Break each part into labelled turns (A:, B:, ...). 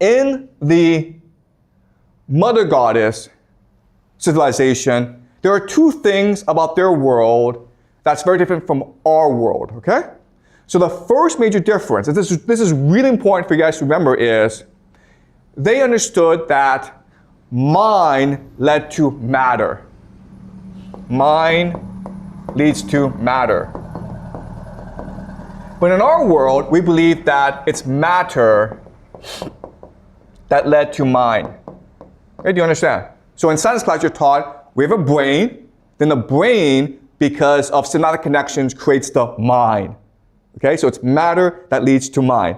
A: in the mother goddess civilization, there are two things about their world that's very different from our world, okay? So the first major difference, and this is really important for you guys to remember, is they understood that mind led to matter. Mind leads to matter. But in our world, we believe that it's matter that led to mind. Okay, do you understand? So in science class, you're taught we have a brain, then the brain, because of synaptic connections, creates the mind. Okay, so it's matter that leads to mind.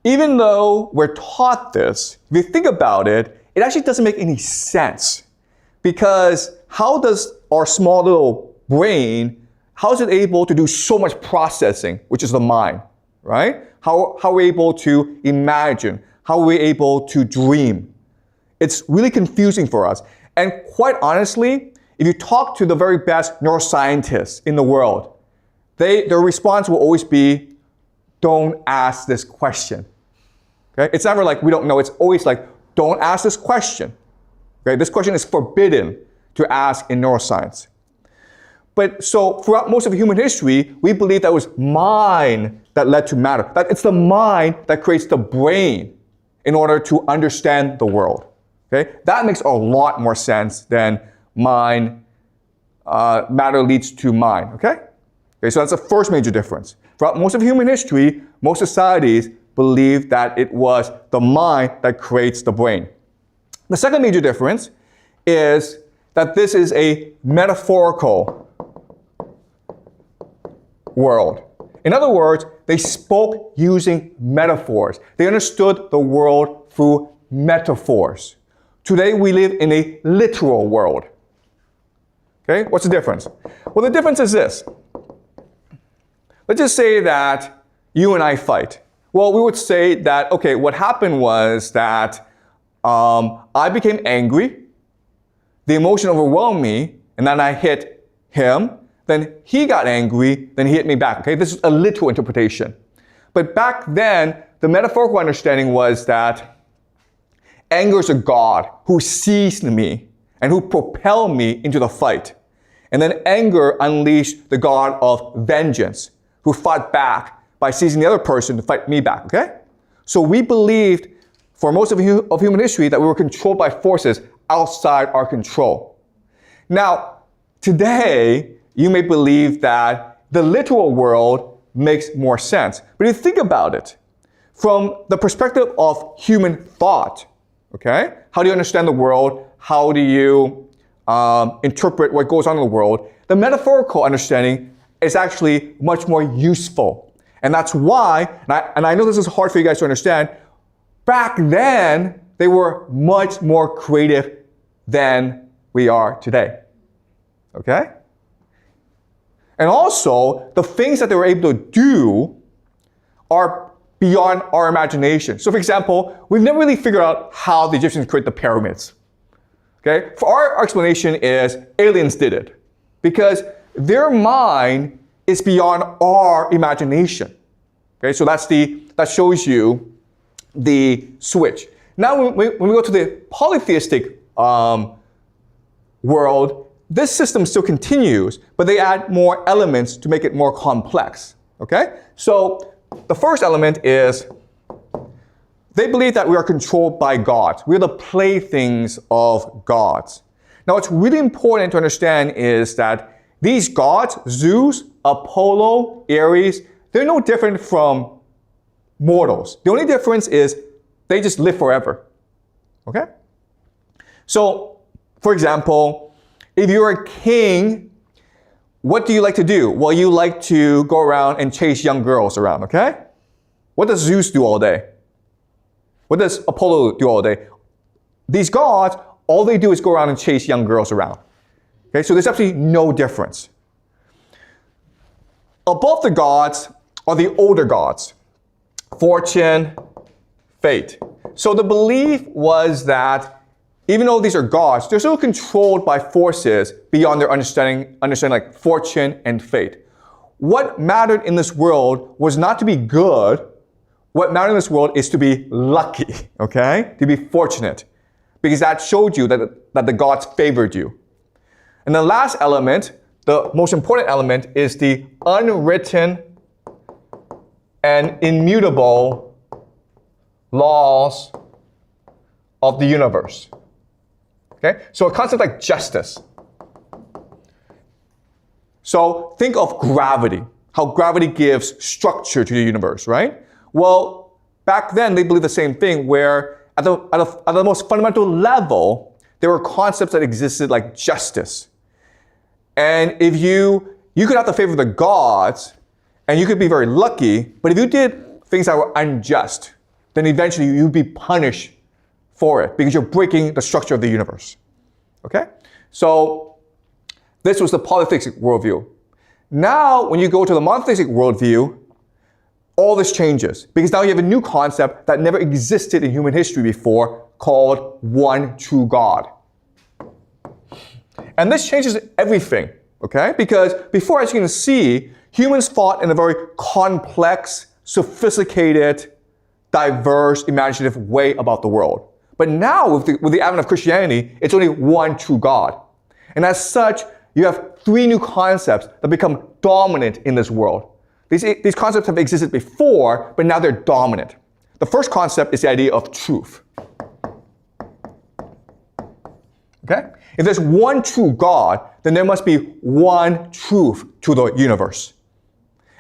A: Even though we're taught this, if you think about it, it actually doesn't make any sense. Because how does our small little brain, how is it able to do so much processing, which is the mind, right? How are we able to imagine? How are we able to dream? It's really confusing for us. And quite honestly, if you talk to the very best neuroscientists in the world, their response will always be, don't ask this question. Okay? It's never like we don't know. It's always like, don't ask this question. Okay? This question is forbidden to ask in neuroscience. But so throughout most of human history, we believe that it was mind that led to matter. That it's the mind that creates the brain in order to understand the world. Okay? That makes a lot more sense than matter leads to mind. Okay? Okay, so that's the first major difference. Throughout most of human history, most societies believe that it was the mind that creates the brain. The second major difference is that this is a metaphorical world. In other words, they spoke using metaphors. They understood the world through metaphors. Today we live in a literal world. Okay, what's the difference? Well, the difference is this. Let's just say that you and I fight. Well, we would say that, okay, what happened was that I became angry, the emotion overwhelmed me, and then I hit him, then he got angry, then he hit me back. Okay, this is a literal interpretation. But back then, the metaphorical understanding was that anger is a god who seized me and who propelled me into the fight. And then anger unleashed the god of vengeance, who fought back by seizing the other person to fight me back, okay? So we believed for most of human history that we were controlled by forces outside our control. Now, today, you may believe that the literal world makes more sense. But if you think about it, from the perspective of human thought, okay? How do you understand the world? How do you interpret what goes on in the world? The metaphorical understanding is actually much more useful. And that's why, and I know this is hard for you guys to understand, back then, they were much more creative than we are today. Okay? And also, the things that they were able to do are beyond our imagination. So for example, we've never really figured out how the Egyptians created the pyramids. Okay? For our explanation is aliens did it. Because their mind is beyond our imagination. Okay, so that shows you the switch. Now, when we go to the polytheistic world, this system still continues, but they add more elements to make it more complex. Okay, so the first element is they believe that we are controlled by gods. We're the playthings of gods. Now, what's really important to understand is that these gods, Zeus, Apollo, Ares, they're no different from mortals. The only difference is they just live forever. Okay? So, for example, if you're a king, what do you like to do? Well, you like to go around and chase young girls around, okay? What does Zeus do all day? What does Apollo do all day? These gods, all they do is go around and chase young girls around. Okay, so there's absolutely no difference. Above the gods are the older gods, fortune, fate. So the belief was that even though these are gods, they're still controlled by forces beyond their understanding like fortune and fate. What mattered in this world was not to be good what matters in this world is to be lucky, okay? To be fortunate. Because that showed you that the gods favored you. And the last element, the most important element, is the unwritten and immutable laws of the universe. Okay? So a concept like justice. So think of gravity, how gravity gives structure to the universe, right? Well, back then they believed the same thing, where at the most fundamental level, there were concepts that existed like justice. And if you could have the favor of the gods, and you could be very lucky, but if you did things that were unjust, then eventually you'd be punished for it because you're breaking the structure of the universe. Okay? So this was the polytheistic worldview. Now, when you go to the monotheistic worldview, all this changes because now you have a new concept that never existed in human history before called one true God. And this changes everything, okay? Because before, as you can see, humans thought in a very complex, sophisticated, diverse, imaginative way about the world. But now, with the advent of Christianity, it's only one true God. And as such, you have three new concepts that become dominant in this world. These concepts have existed before, but now they're dominant. The first concept is the idea of truth. Okay? If there's one true God, then there must be one truth to the universe.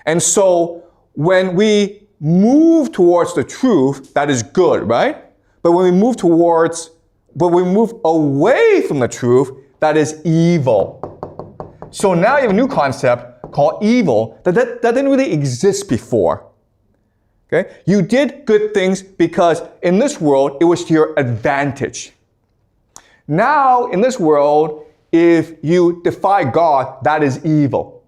A: And so when we move towards the truth, that is good, right? But when we move away from the truth, that is evil. So now you have a new concept called evil that didn't really exist before. Okay? You did good things because in this world, it was to your advantage. Now, in this world, if you defy God, that is evil.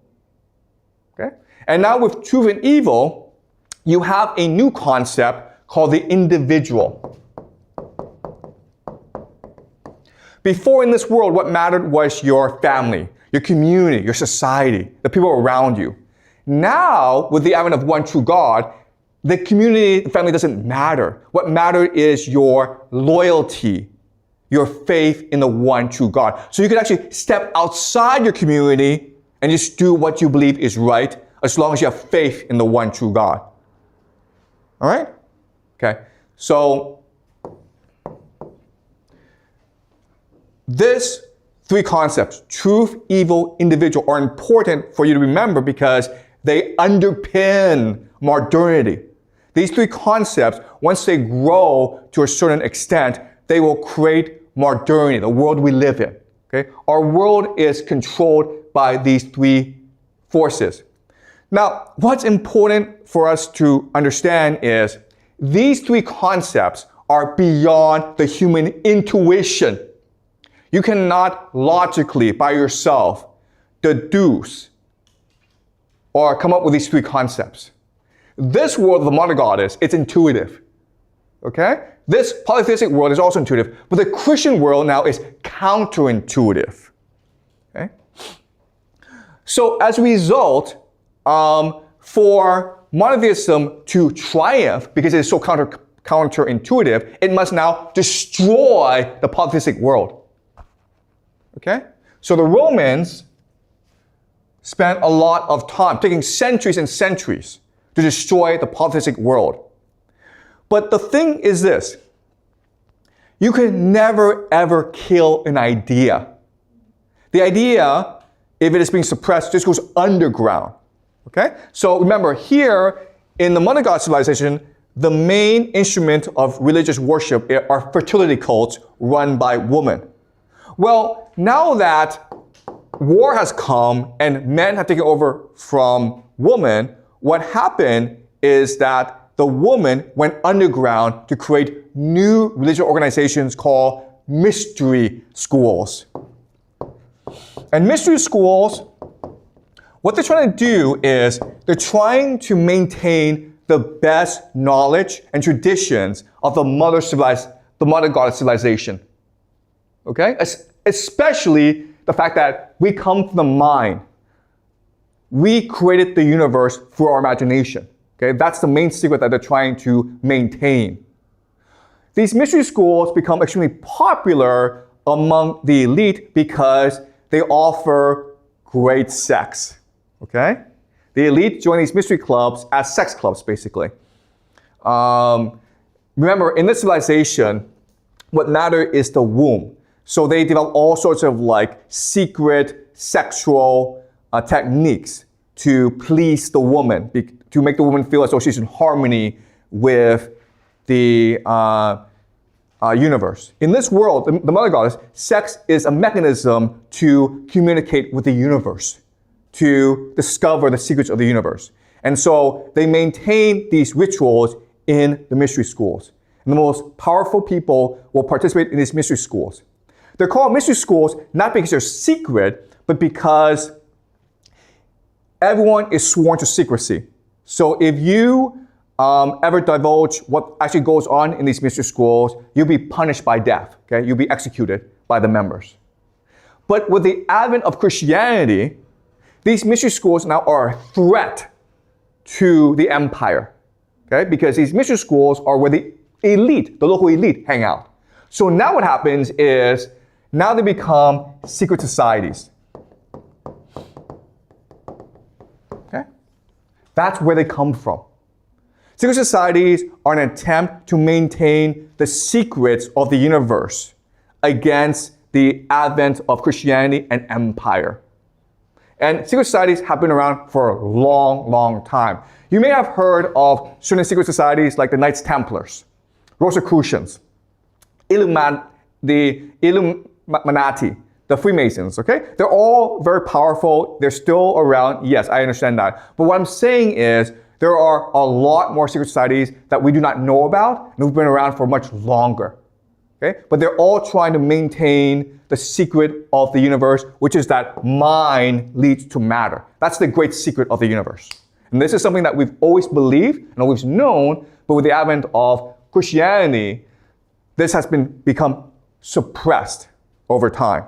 A: Okay? And now with truth and evil, you have a new concept called the individual. Before in this world, what mattered was your family, your community, your society, the people around you. Now, with the advent of one true God, the community, the family doesn't matter. What matters is your loyalty, your faith in the one true God. So you can actually step outside your community and just do what you believe is right, as long as you have faith in the one true God. All right? Okay. So these three concepts, truth, evil, individual, are important for you to remember because they underpin modernity. These three concepts, once they grow to a certain extent, they will create modernity, the world we live in. Okay? Our world is controlled by these three forces. Now, what's important for us to understand is these three concepts are beyond the human intuition. You cannot logically, by yourself, deduce or come up with these three concepts. This world of the monotheist, it's intuitive. Okay? This polytheistic world is also intuitive, but the Christian world now is counterintuitive. Okay? So as a result, for monotheism to triumph, because it is so counterintuitive, it must now destroy the polytheistic world. Okay? So the Romans spent a lot of time, taking centuries and centuries, to destroy the polytheistic world. But the thing is this, you can never ever kill an idea. The idea, if it is being suppressed, just goes underground. Okay? So remember, here in the monotheistic civilization, the main instrument of religious worship are fertility cults run by women. Well, now that war has come and men have taken over from women, what happened is that the woman went underground to create new religious organizations called mystery schools. And mystery schools, what they're trying to do is they're trying to maintain the best knowledge and traditions of the mother goddess civilization. Okay? Especially the fact that we come from the mind. We created the universe through our imagination. Okay, that's the main secret that they're trying to maintain. These mystery schools become extremely popular among the elite because they offer great sex. Okay? The elite join these mystery clubs as sex clubs, basically. Remember, in this civilization, what mattered is the womb. So they develop all sorts of like secret sexual techniques to please the woman, to make the woman feel as though she's in harmony with the universe. In this world, the mother goddess, sex is a mechanism to communicate with the universe, to discover the secrets of the universe. And so they maintain these rituals in the mystery schools. And the most powerful people will participate in these mystery schools. They're called mystery schools not because they're secret, but because everyone is sworn to secrecy. So if you ever divulge what actually goes on in these mystery schools, you'll be punished by death. Okay? You'll be executed by the members. But with the advent of Christianity, these mystery schools now are a threat to the empire. Okay? Because these mystery schools are where the elite, the local elite, hang out. So now what happens is, now they become secret societies. Okay? That's where they come from. Secret societies are an attempt to maintain the secrets of the universe against the advent of Christianity and empire. And secret societies have been around for a long, long time. You may have heard of certain secret societies like the Knights Templars, Rosicrucians, the Illuminati, the Freemasons, okay? They're all very powerful. They're still around. Yes, I understand that. But what I'm saying is there are a lot more secret societies that we do not know about and who've been around for much longer, okay? But they're all trying to maintain the secret of the universe, which is that mind leads to matter. That's the great secret of the universe. And this is something that we've always believed and always known, but with the advent of Christianity, this has become suppressed over time.